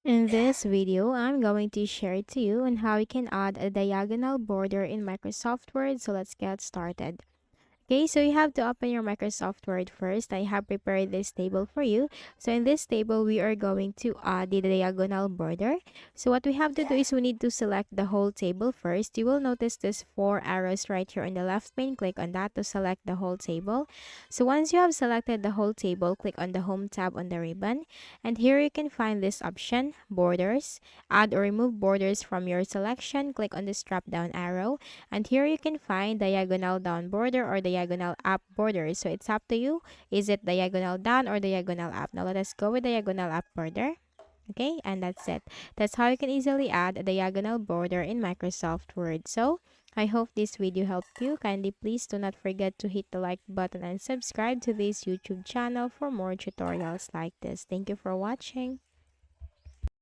In this video, I'm going to share to you on how you can add a diagonal border in Microsoft Word. So let's get started. Okay, so you have to open your Microsoft Word first. I have prepared this table for you. So in this table, we are going to add the diagonal border. So what we have to do is we need to select the whole table first. You will notice this four arrows right here on the left pane. Click on that to select the whole table. So once you have selected the whole table, click on the Home tab on the ribbon. And here you can find this option, Borders. Add or remove borders from your selection. Click on this drop down arrow. And here you can find diagonal down border or diagonal up border. So it's up to you. Is it diagonal down or diagonal up? Now let us go with diagonal up border. Okay, and that's it. That's how you can easily add a diagonal border in Microsoft Word. So I hope this video helped you. Kindly please do not forget to hit the like button and subscribe to this YouTube channel for more tutorials like this. Thank you for watching.